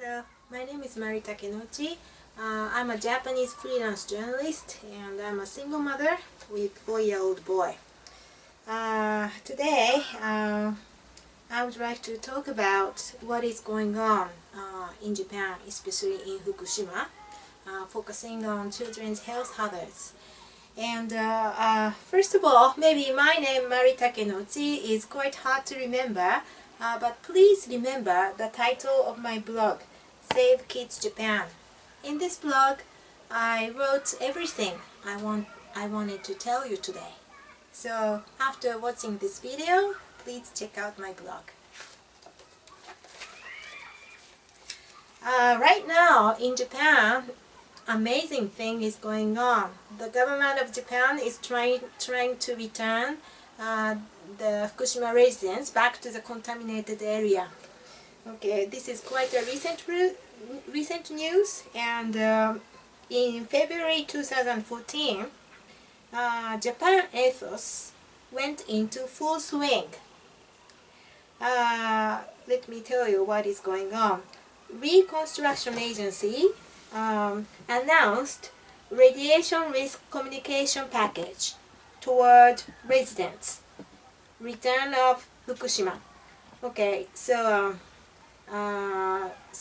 Hello, my name is Takenouchi. I'm a Japanese freelance journalist and I'm a single mother with a 4-year-old boy. Today, I would like to talk about what is going on in Japan, especially in Fukushima, focusing on children's health hazards. And first of all, maybe my name Takenouchi is quite hard to remember, but please remember the title of my blog, Save Kids Japan. In this blog, I wrote everything I wanted to tell you today. So after watching this video, please check out my blog. Right now in Japan, amazing thing is going on. The government of Japan is trying to return the Fukushima residents back to the contaminated area. Okay, this is quite a recent news, and in February 2014, Japan ETHOS went into full swing. Let me tell you what is going on. Reconstruction Agency announced radiation risk communication package toward residents. Return of Fukushima. Okay, so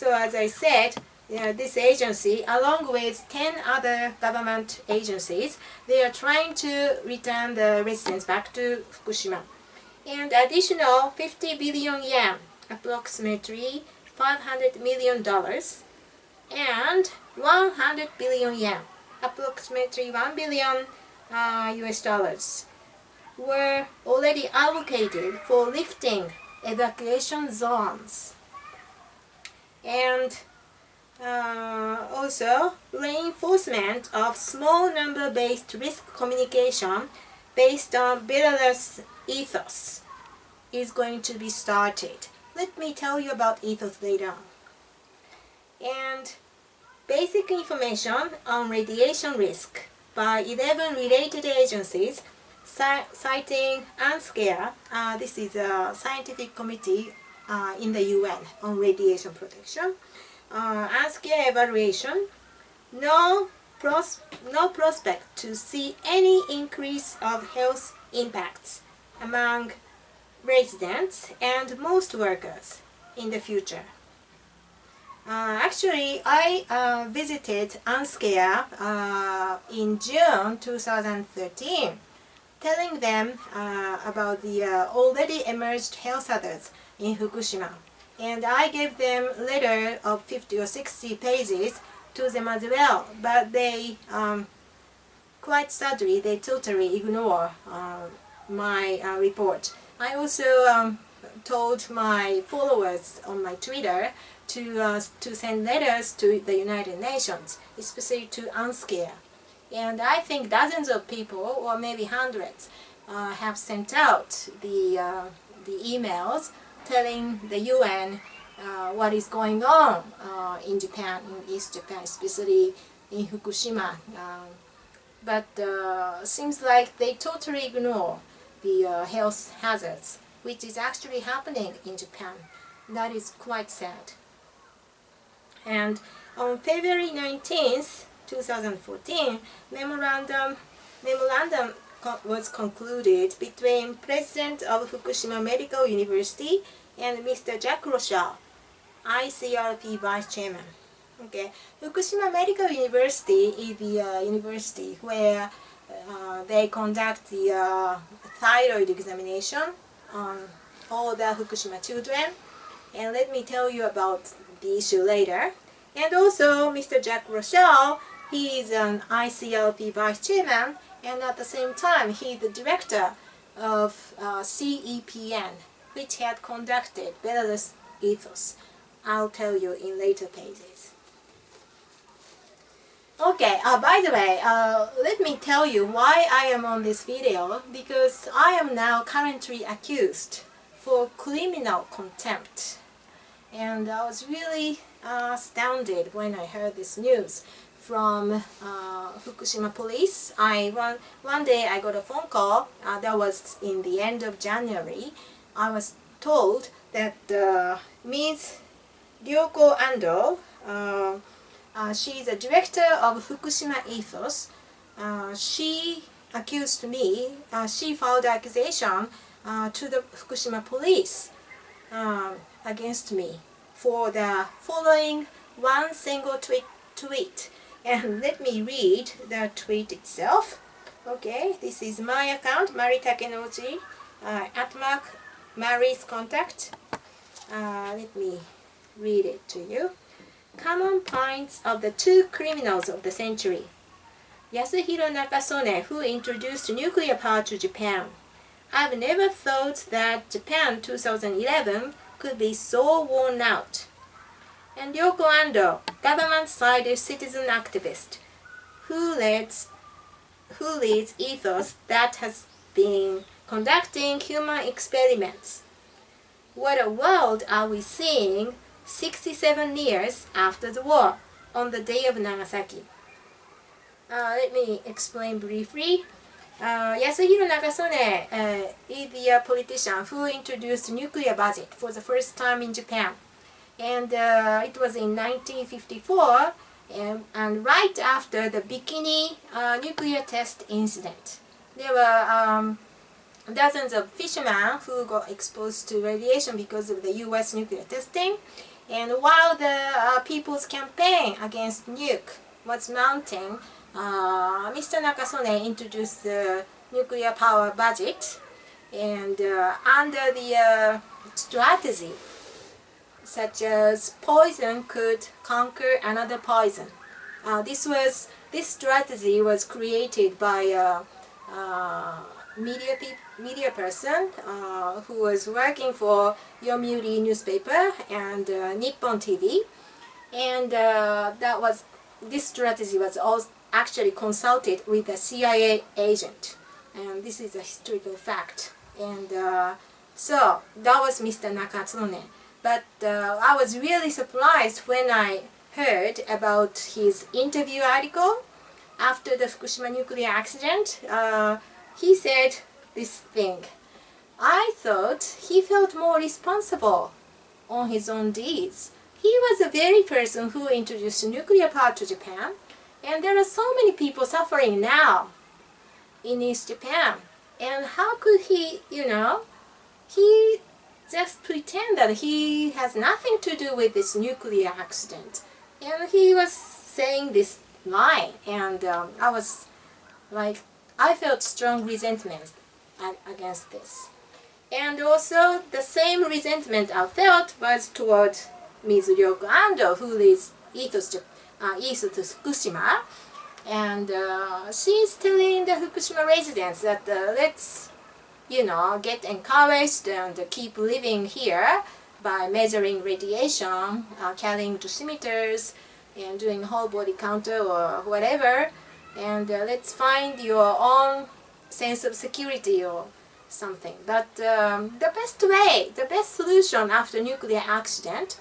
as I said, this agency, along with 10 other government agencies, they are trying to return the residents back to Fukushima. And additional 50 billion yen, approximately $500 million, and 100 billion yen, approximately $1 billion US dollars, were already allocated for lifting evacuation zones. And also reinforcement of small number based risk communication based on Belarus ETHOS is going to be started. Let me tell you about ETHOS later on. And basic information on radiation risk by 11 related agencies citing UNSCARE. This is a scientific committee in the UN on radiation protection. UNSCARE evaluation, no prospect to see any increase of health impacts among residents and most workers in the future. Actually, I visited UNSCARE in June 2013, telling them about the already emerged health hazards in Fukushima. And I gave them a letter of 50 or 60 pages to them as well, but they, quite sadly, they totally ignore my report. I also told my followers on my Twitter to send letters to the United Nations, especially to UNSCARE. And I think dozens of people, or maybe hundreds, have sent out the emails telling the UN what is going on in Japan, in East Japan, especially in Fukushima. But seems like they totally ignore the health hazards, which is actually happening in Japan. That is quite sad. And on February 19th, 2014, memorandum was concluded between President of Fukushima Medical University and Mr. Jack Rochelle, ICRP Vice Chairman. Okay, Fukushima Medical University is the university where they conduct the thyroid examination on all the Fukushima children. And let me tell you about the issue later. And also, Mr. Jack Rochelle, he is an ICLP Vice Chairman, and at the same time, he is the director of CEPN, which had conducted Belarus ETHOS. I'll tell you in later pages. Okay, by the way, let me tell you why I am on this video, because I am now currently accused for criminal contempt. And I was really astounded when I heard this news from Fukushima police. One day I got a phone call, that was in the end of January. I was told that Ms. Ryoko Ando. She is a director of Fukushima ETHOS. She accused me, she filed accusation to the Fukushima police against me for the following one single tweet. And let me read the tweet itself. Okay, this is my account, Mari Takenouchi, @Mari's contact. Let me read it to you. Common points of the two criminals of the century. Yasuhiro Nakasone, who introduced nuclear power to Japan. I've never thought that Japan 2011 could be so worn out. And Ryoko Ando, government-side citizen activist, who leads ETHOS that has been conducting human experiments. What a world are we seeing 67 years after the war, on the day of Nagasaki? Let me explain briefly. Yasuhiro Nakasone is the politician who introduced nuclear budget for the first time in Japan. And it was in 1954, and right after the Bikini nuclear test incident. There were dozens of fishermen who got exposed to radiation because of the US nuclear testing. And while the people's campaign against nuke was mounting, Mr. Nakasone introduced the nuclear power budget, and under the strategy such as poison could conquer another poison. This strategy was created by a media person who was working for Yomiuri newspaper and Nippon TV, and this strategy was also actually consulted with a CIA agent, and this is a historical fact. And so that was Mr. Nakasone. But I was really surprised when I heard about his interview article after the Fukushima nuclear accident. He said this thing: I thought he felt more responsible on his own deeds. He was the very person who introduced nuclear power to Japan, and there are so many people suffering now in East Japan. And how could he, he just pretend that he has nothing to do with this nuclear accident. And he was saying this lie, and I was like, I felt strong resentment against this. And also the same resentment I felt was toward Ms. Ryoko Ando, who leads ETHOS Fukushima, and she's telling the Fukushima residents that let's get encouraged and keep living here by measuring radiation, carrying dosimeters, and doing whole body counter or whatever, and let's find your own sense of security or something. But the best solution after nuclear accident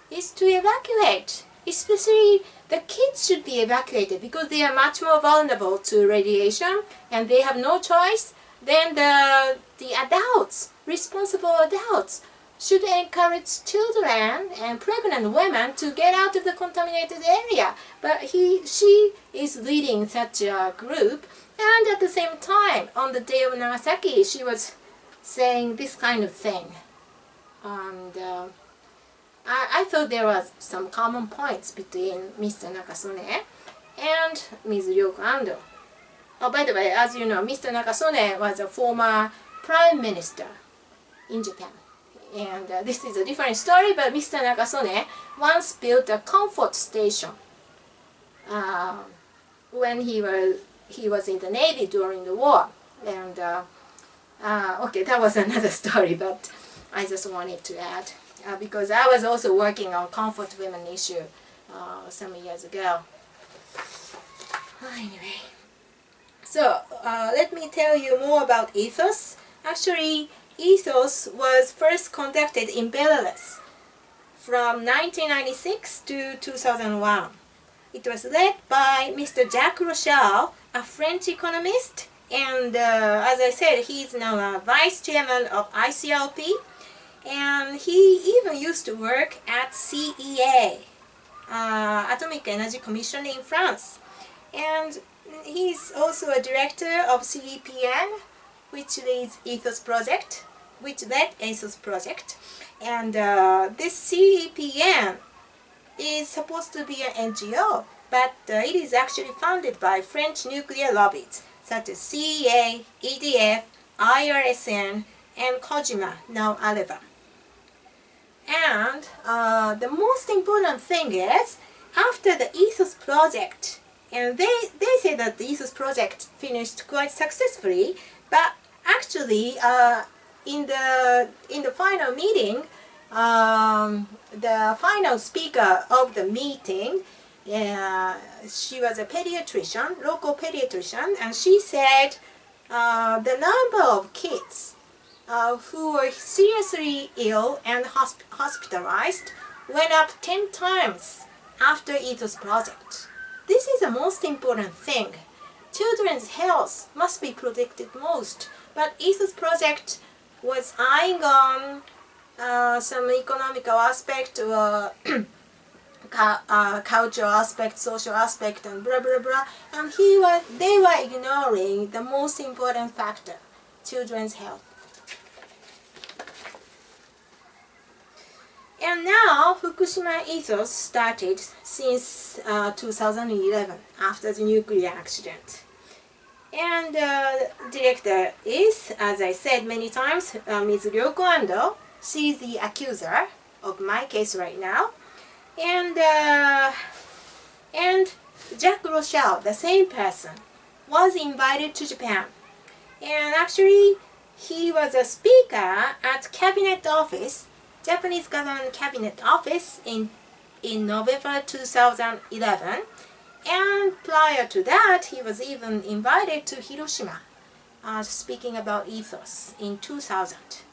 is to evacuate. Especially the kids should be evacuated because they are much more vulnerable to radiation and they have no choice. Then the adults, responsible adults, should encourage children and pregnant women to get out of the contaminated area. But she is leading such a group, and at the same time, on the day of Nagasaki, she was saying this kind of thing. And I thought there was some common points between Mr. Nakasone and Ms. Ryoko Ando. Oh, by the way, as you know, Mr. Nakasone was a former prime minister in Japan. And this is a different story, but Mr. Nakasone once built a comfort station when he was in the Navy during the war. And okay, that was another story, but I just wanted to add. Because I was also working on comfort women issue some years ago. Anyway, so let me tell you more about ETHOS. Actually, ETHOS was first conducted in Belarus from 1996 to 2001. It was led by Mr. Jacques Rochelle, a French economist, and as I said, he is now a vice chairman of ICLP. And he even used to work at CEA, Atomic Energy Commission in France. And he's also a director of CEPN, which leads ETHOS project, And this CEPN is supposed to be an NGO, but it is actually funded by French nuclear lobbies such as CEA, EDF, IRSN, and Kojima, now Areva. And the most important thing is, after the ETHOS project, and they say that the ETHOS project finished quite successfully, but actually in the final meeting, the final speaker of the meeting, she was a pediatrician, local pediatrician, and she said the number of kids who were seriously ill and hospitalized went up 10 times after ETHOS project. This is the most important thing. Children's health must be protected most, but ETHOS project was eyeing on some economical aspect or cultural aspect, social aspect, and blah blah blah, and they were ignoring the most important factor, children's health. And now Fukushima ETHOS started since 2011 after the nuclear accident. And the director is, as I said many times, Ms. Ryoko Ando. She's the accuser of my case right now. And Jack Rochelle, the same person, was invited to Japan. And actually, he was a speaker at Cabinet Office, Japanese Government Cabinet Office in November 2011. And prior to that, he was even invited to Hiroshima, speaking about ETHOS in 2000.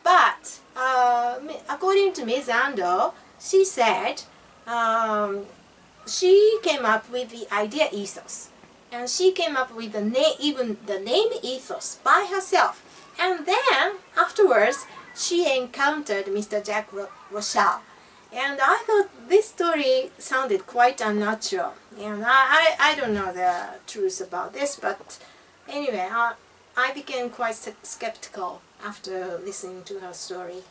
But according to Ms. Ando, she said she came up with the idea ETHOS, and she came up with even the name ETHOS by herself. And then afterwards, she encountered Mr. Jack Rochelle. And I thought this story sounded quite unnatural. And I don't know the truth about this, but anyway, I became quite skeptical after listening to her story.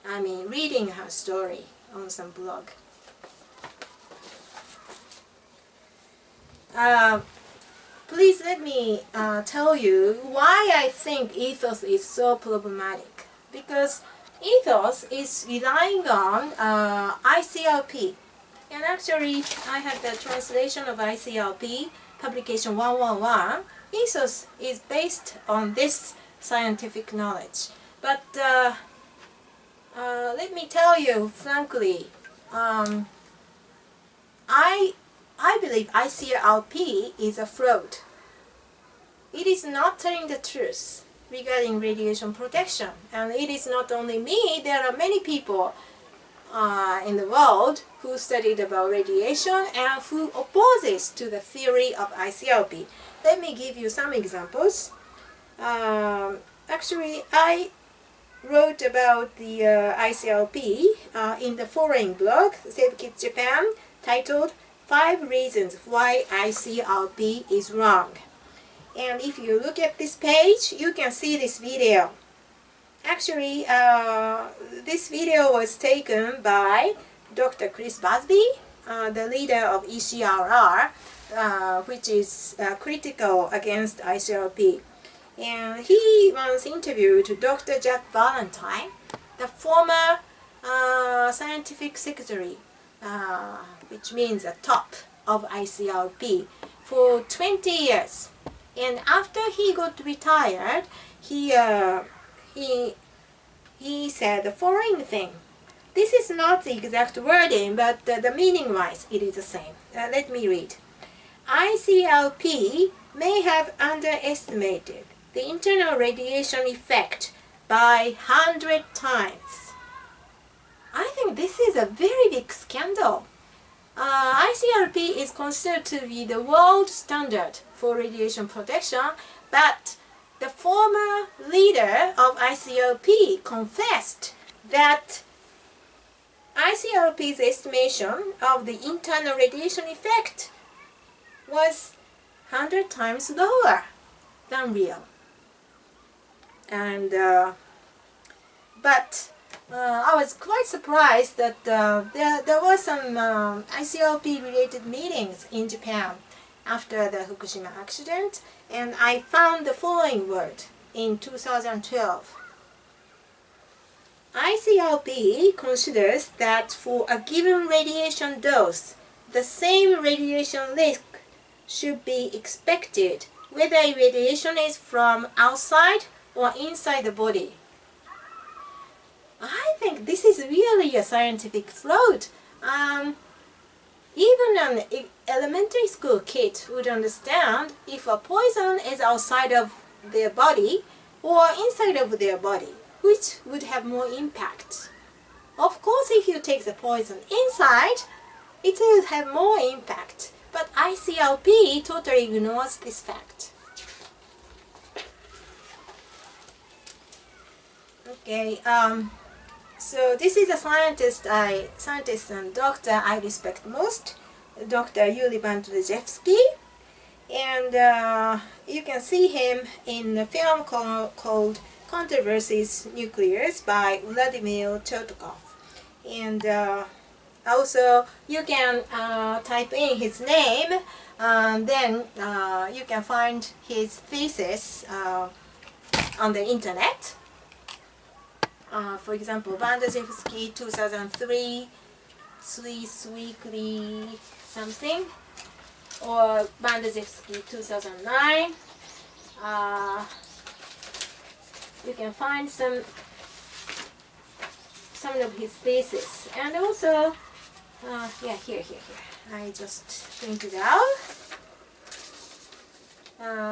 I mean, reading her story on some blog. Please let me tell you why I think ETHOS is so problematic. Because ETHOS is relying on ICLP. And actually, I have the translation of ICLP, publication 111. ETHOS is based on this scientific knowledge. But let me tell you frankly, I believe ICLP is a fraud. It is not telling the truth regarding radiation protection. And it is not only me, there are many people in the world who studied about radiation and who opposes to the theory of ICLP. Let me give you some examples. Actually, I wrote about the ICLP in the following blog, Save Kids Japan, titled 5 Reasons Why ICLP is Wrong. And if you look at this page, you can see this video. Actually, this video was taken by Dr. Chris Busby, the leader of ECRR, which is critical against ICLP. And he once interviewed Dr. Jack Valentine, the former scientific secretary, which means the top of ICLP, for 20 years. And after he got retired, he said the following thing. This is not the exact wording, but the meaning-wise, it is the same. Let me read. ICLP may have underestimated the internal radiation effect by 100 times. I think this is a very big scandal. ICLP is considered to be the world standard for radiation protection, but the former leader of ICLP confessed that ICRP's estimation of the internal radiation effect was 100 times lower than real. And but I was quite surprised that there were some ICRP related meetings in Japan after the Fukushima accident, and I found the following word in 2012. ICRP considers that for a given radiation dose, the same radiation risk should be expected whether radiation is from outside or inside the body. I think this is really a scientific fraud. Even an elementary school kid would understand if a poison is outside of their body or inside of their body, which would have more impact. Of course, if you take the poison inside, it will have more impact. But ICRP totally ignores this fact. Okay, so this is a scientist and doctor I respect most, Dr. Yuri Bandrzejewski, and you can see him in a film called Controversies Nuclears by Vladimir Chertkov. And also you can type in his name, then you can find his thesis on the internet. For example, Bandrzejewski 2003, Swiss Weekly something, or Bandrzejewski 2009. You can find some of his thesis, and also yeah, here I just printed out.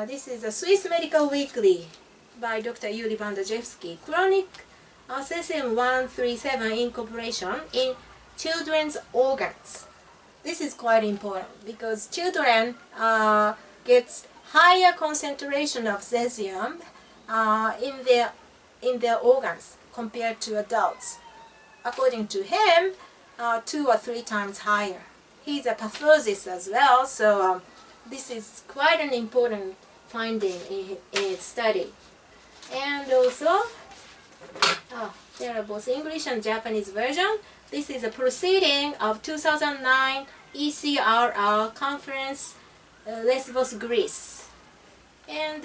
This is a Swiss Medical Weekly by Dr. Yuri Bandrzejewski, Chronic cesium-137 incorporation in children's organs. This is quite important because children get higher concentration of cesium in their organs compared to adults. According to him, 2 or 3 times higher. He's a pathologist as well, so this is quite an important finding in his study. And also, there are both English and Japanese version. This is a proceeding of 2009 ECRR conference, Lesbos, Greece. And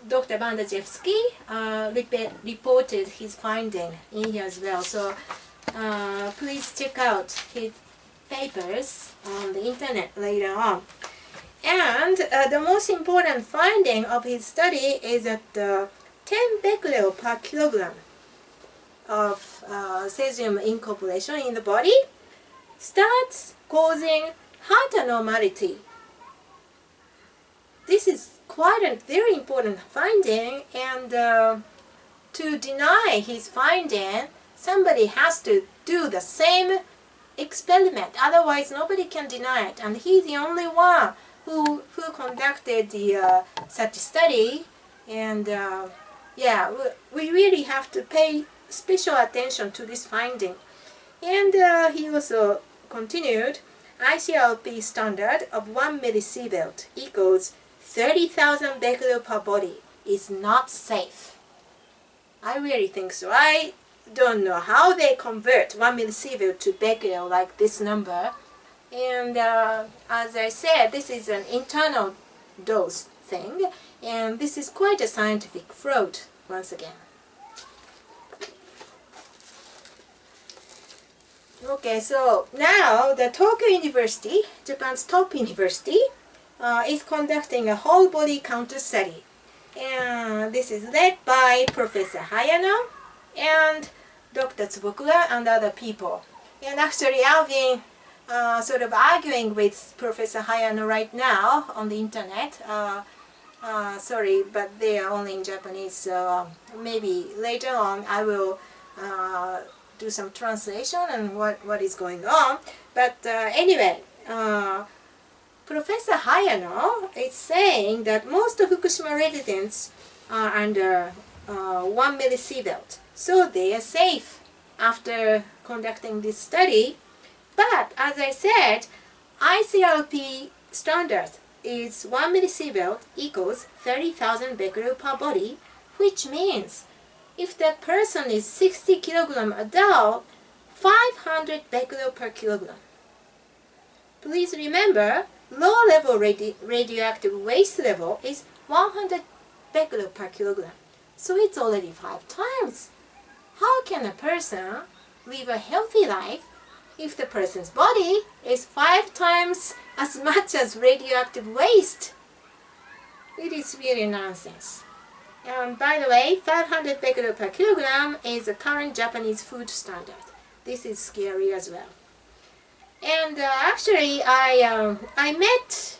Dr. Bandrzejewski reported his finding in here as well. So please check out his papers on the internet later on. And the most important finding of his study is that 10 becquerel per kilogram of cesium incorporation in the body starts causing heart abnormality. This is quite a very important finding, and to deny his finding, somebody has to do the same experiment, otherwise nobody can deny it, and he's the only one who conducted the such study. And yeah, we really have to pay special attention to this finding. And he also continued, ICRP standard of 1 millisievert equals 30,000 becquerel per body is not safe. I really think so. I don't know how they convert 1 millisievert to becquerel like this number. And as I said, this is an internal dose thing, and this is quite a scientific fraud once again. Okay, so now the Tokyo University, Japan's top university, is conducting a whole body counter study. And this is led by Professor Hayano and Dr. Tsubokura and other people. And actually I've been sort of arguing with Professor Hayano right now on the internet. Sorry, but they are only in Japanese, so maybe later on I will do some translation and what is going on. But anyway, Professor Hayano is saying that most of Fukushima residents are under 1 millisievert, so they are safe. after conducting this study. But as I said, ICRP standard is 1 millisievert equals 30,000 becquerel per body, which means if the person is 60 kilogram adult, 500 becquerel per kilogram. Please remember, low-level radioactive waste level is 100 becquerel per kilogram. So it's already 5 times. How can a person live a healthy life if the person's body is 5 times as much as radioactive waste? It is really nonsense. And by the way, 500 becquerel per kilogram is the current Japanese food standard. This is scary as well. And actually, I met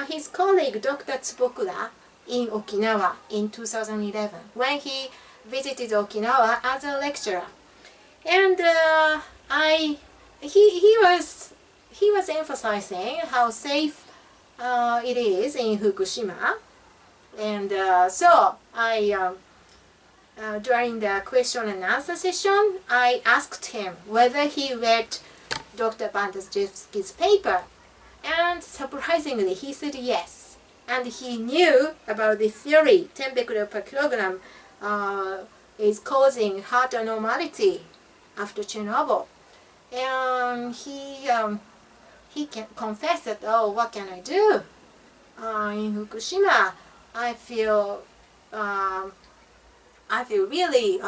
his colleague Dr. Tsubokura in Okinawa in 2011 when he visited Okinawa as a lecturer. And he was emphasizing how safe it is in Fukushima. And so during the question and answer session, I asked him whether he read Dr. Bandazjevsky's paper, and surprisingly he said yes, and he knew about the theory 10 becquerel per kilogram is causing heart abnormality after Chernobyl. And he confessed that, oh, what can I do? In Fukushima, I feel really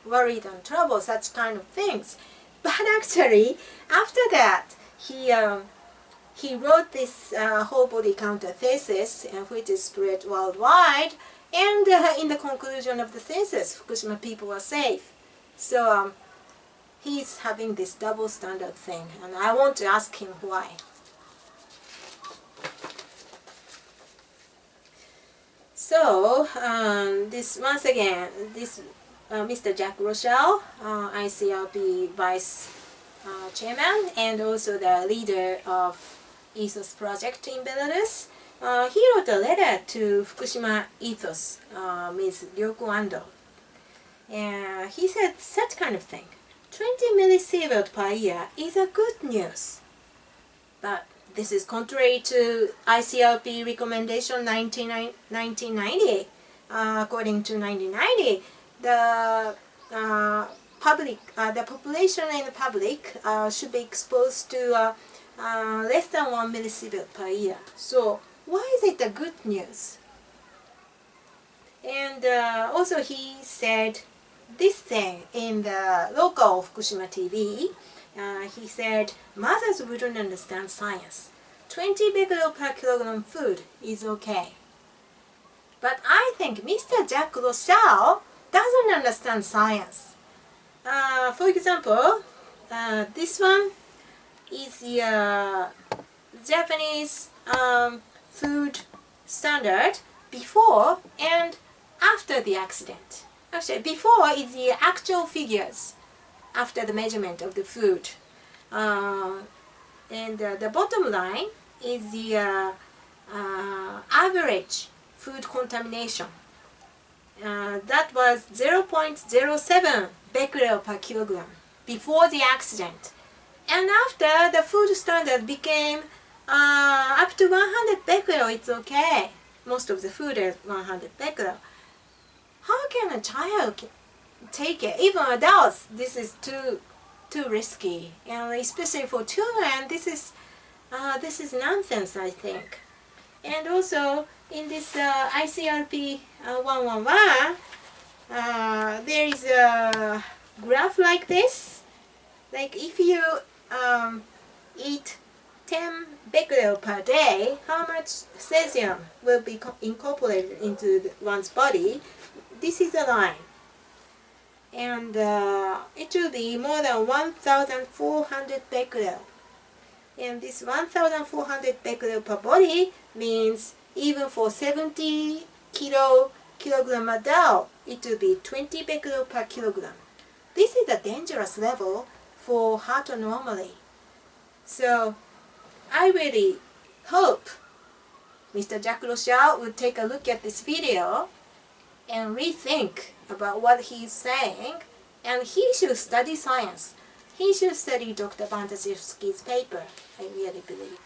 worried and troubled, such kind of things. But actually, after that, he wrote this whole body counter thesis, which is spread worldwide. And in the conclusion of the thesis, Fukushima people are safe. So he's having this double standard thing, and I want to ask him why. So this once again, this Mr. Jack Rochelle, ICRP Vice Chairman and also the leader of ETHOS project in Belarus, he wrote a letter to Fukushima ETHOS, Ms. Ryoko Ando. And he said such kind of thing. 20 millisievert per year is a good news. But this is contrary to ICRP recommendation 1990. According to 1990, the population in the public should be exposed to less than 1 millisievert per year. So why is it a good news? And also he said this thing in the local Fukushima TV. He said mothers wouldn't understand science. 20 becquerel per kilogram food is okay. But I think Mr. Jack Rochelle doesn't understand science. For example, this one is the Japanese food standard before and after the accident. Actually, before is the actual figures after the measurement of the food. And the bottom line is the average food contamination. That was 0.07 becquerel per kilogram before the accident. And after, the food standard became up to 100 becquerel, it's okay. Most of the food is 100 becquerel. How can a child take it? Even adults, this is too risky, and especially for children, this is nonsense, I think. And also in this ICRP 111, there is a graph like this. Like if you eat 10 becquerel per day, how much cesium will be incorporated into one's body? This is a line. And it will be more than 1,400 becquerel. And this 1,400 becquerel per body means even for 70 kilogram adult, it will be 20 becquerel per kilogram. This is a dangerous level for heart anomaly. So I really hope Mr. Jack Rochelle would take a look at this video and rethink about what he's saying and he should study science. He should study Dr. Bantashevsky's paper, I really believe.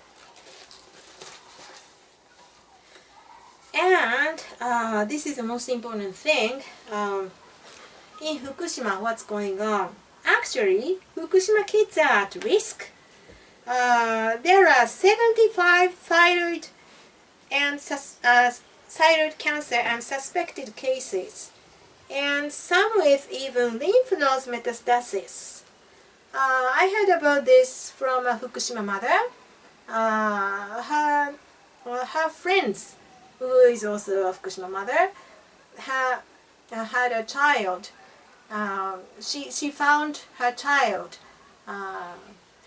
And this is the most important thing. In Fukushima, what's going on? Actually, Fukushima kids are at risk. There are 75 thyroid cancer and suspected cases, and some with even lymph node metastasis. I heard about this from a Fukushima mother. Her friends, who is also a Fukushima mother, had a child. She found her child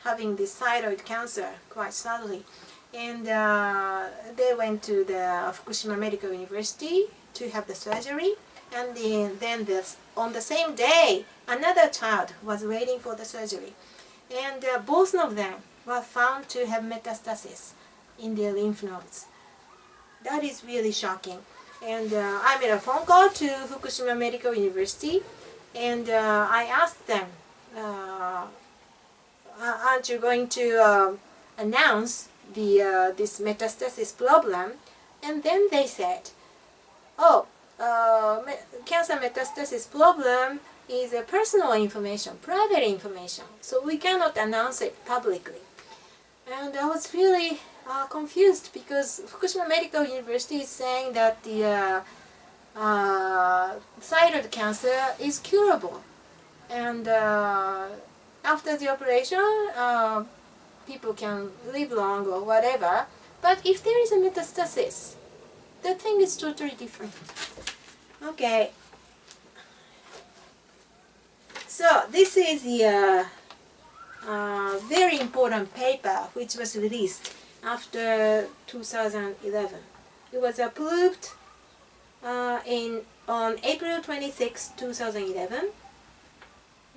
having this thyroid cancer quite suddenly, and they went to the Fukushima Medical University to have the surgery, and then on the same day another child was waiting for the surgery, and both of them were found to have metastasis in their lymph nodes. That is really shocking. And I made a phone call to Fukushima Medical University, and I asked them, aren't you going to announce this metastasis problem? And then they said, oh, cancer metastasis problem is a personal information, private information, so we cannot announce it publicly. And I was really confused, because Fukushima Medical University is saying that the thyroid cancer is curable, and after the operation people can live long or whatever. But if there is a metastasis, the thing is totally different. Okay, so this is the very important paper which was released after 2011. It was approved on April 26, 2011,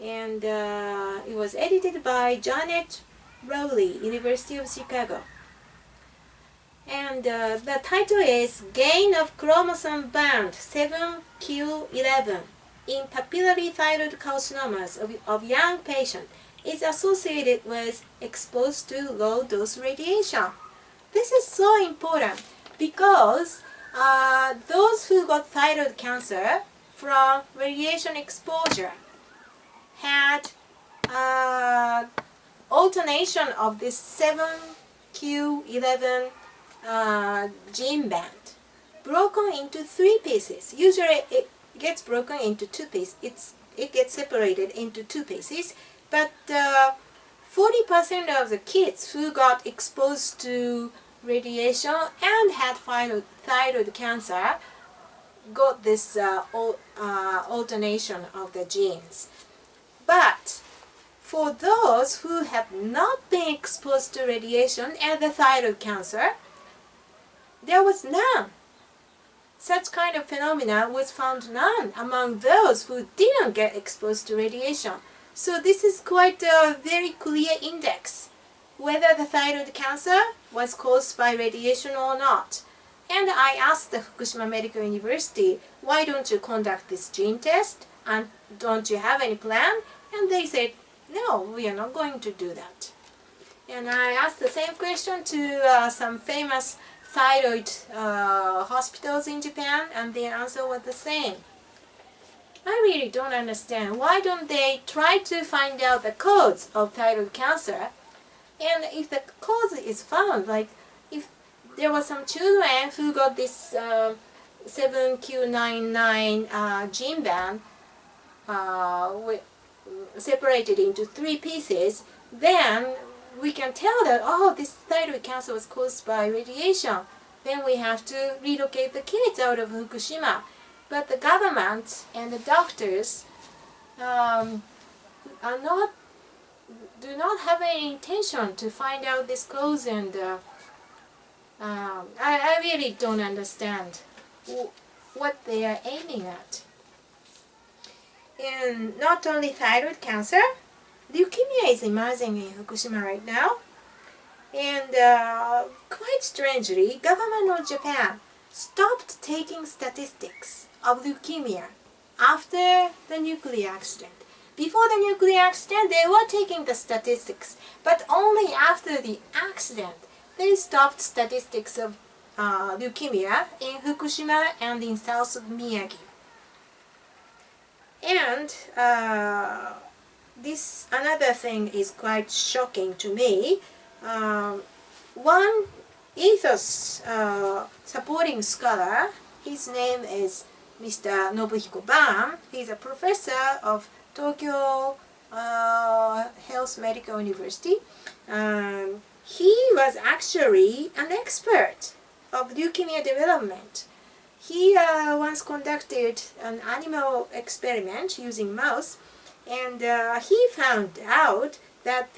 and it was edited by Janet Rowley, University of Chicago. And the title is Gain of Chromosome Band 7q11 in Papillary Thyroid Carcinomas of Young Patients is associated with exposed to low-dose radiation. This is so important because those who got thyroid cancer from radiation exposure had alternation of this 7q11 gene band broken into 3 pieces. Usually it gets broken into 2 pieces. It gets separated into 2 pieces, but 40% of the kids who got exposed to radiation and had thyroid cancer got this alternation of the genes. But for those who have not been exposed to radiation and the thyroid cancer, there was none. Such kind of phenomena was found none among those who didn't get exposed to radiation. So this is quite a very clear index whether the thyroid cancer was caused by radiation or not. And I asked the Fukushima Medical University, why don't you conduct this gene test, and don't you have any plan? And they said, no, we are not going to do that. And I asked the same question to some famous thyroid hospitals in Japan, and their answer was the same. I really don't understand. Why don't they try to find out the cause of thyroid cancer? And if the cause is found, like if there were some children who got this 7q99 gene band separated into 3 pieces, then we can tell that, oh, this thyroid cancer was caused by radiation. Then we have to relocate the kids out of Fukushima. But the government and the doctors do not have any intention to find out this cause, and I really don't understand what they are aiming at. And not only thyroid cancer, leukemia is emerging in Fukushima right now. And quite strangely, government of Japan stopped taking statistics of leukemia after the nuclear accident. before the nuclear accident, they were taking the statistics, but only after the accident, they stopped statistics of leukemia in Fukushima and in south of Miyagi. And this another thing is quite shocking to me. One ETHOS supporting scholar, his name is Mr. Nobuhiko Ban. He's a professor of Tokyo Health Medical University. He was actually an expert of leukemia development. He once conducted an animal experiment using mouse, and he found out that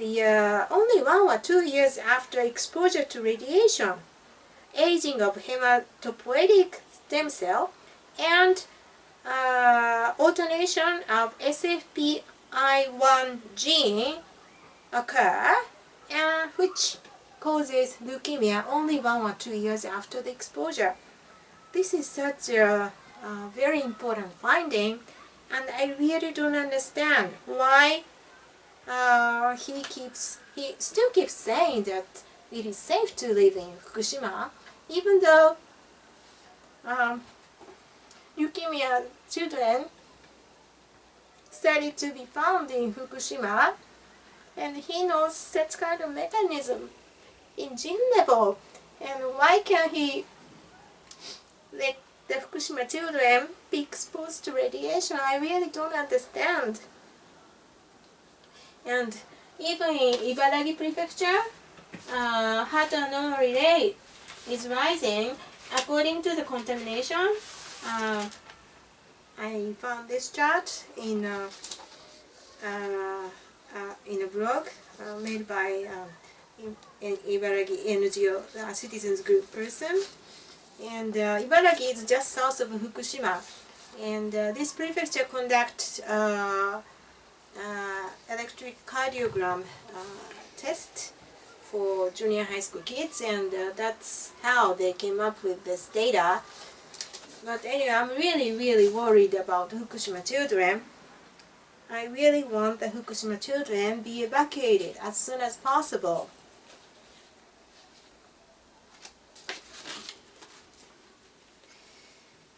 only 1 or 2 years after exposure to radiation, aging of hematopoietic stem cell and alternation of SFPI1 gene occur, which causes leukemia only 1 or 2 years after the exposure. This is such a very important finding, and I really don't understand why he still keeps saying that it is safe to live in Fukushima, even though leukemia children started to be found in Fukushima, and he knows such kind of mechanism in gene level. And why can't he let the Fukushima children be exposed to radiation? I really don't understand. And even in Ibaraki Prefecture, heart anomaly rate is rising according to the contamination. I found this chart in a blog made by an Ibaraki NGO citizens group person. And Ibaraki is just south of Fukushima. And this prefecture conducts electrocardiogram test for junior high school kids, and that's how they came up with this data. But anyway, I'm really worried about Fukushima children. I really want the Fukushima children be evacuated as soon as possible.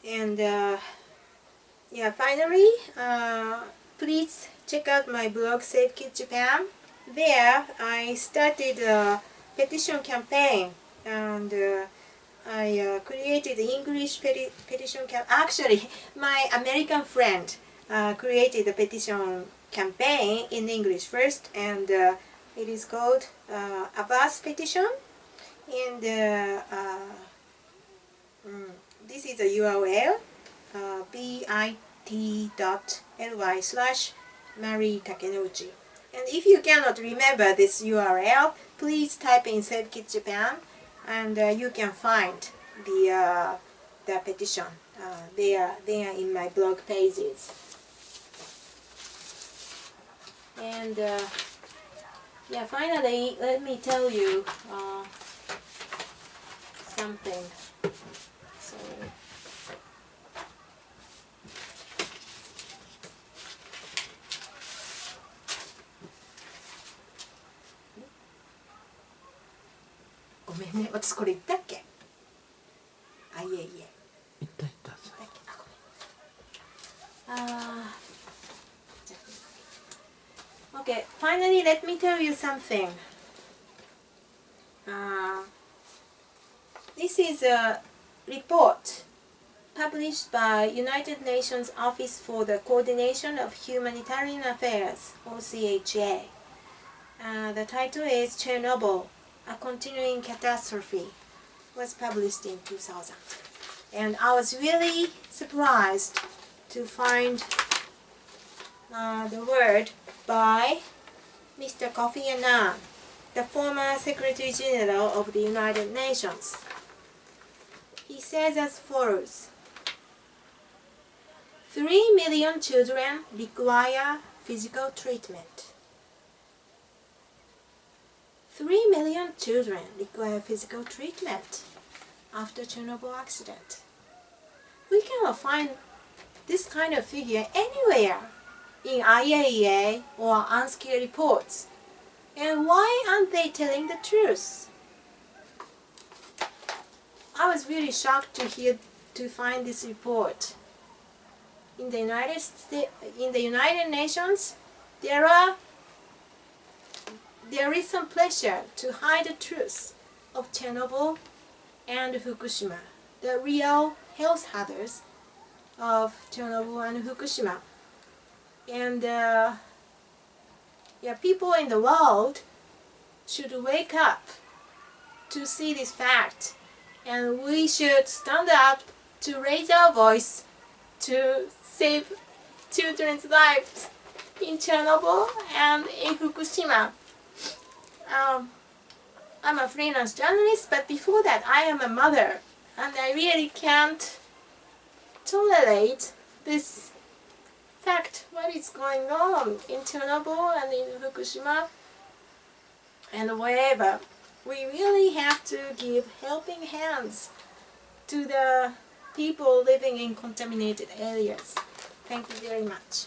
And yeah, finally, please check out my blog Save Kids Japan. There I started a petition campaign, and I created the English petition campaign. Actually, my American friend created a petition campaign in English first, and it is called ETHOS petition. And this is a URL, bit.ly/Mary Takenouchi. And if you cannot remember this URL, please type in Save Kids Japan, and you can find the petition. They are in my blog pages. And yeah, finally, let me tell you something. So,ごめんね、私これ言ったっけ？あ、いえいえ。言った。あ、ごめん。Okay, finally let me tell you something. This is a report published by United Nations Office for the Coordination of Humanitarian Affairs, OCHA. The title is Chernobyl, a Continuing Catastrophe. It was published in 2000. And I was really surprised to find the word by Mr. Kofi Annan, the former Secretary General of the United Nations. He says as follows: 3 million children require physical treatment. 3 million children require physical treatment after Chernobyl accident. We cannot find this kind of figure anywhere. in IAEA or UNSCARE reports. And why aren't they telling the truth? I was really shocked to find this report. In the United Nations, there is some pressure to hide the truth of Chernobyl and Fukushima, the real health hazards of Chernobyl and Fukushima. And people in the world should wake up to see this fact, and we should stand up to raise our voice to save children's lives in Chernobyl and in Fukushima. I'm a freelance journalist, but before that I am a mother, and I really can't tolerate this fact, what is going on in Chernobyl and in Fukushima and wherever. We really have to give helping hands to the people living in contaminated areas. Thank you very much.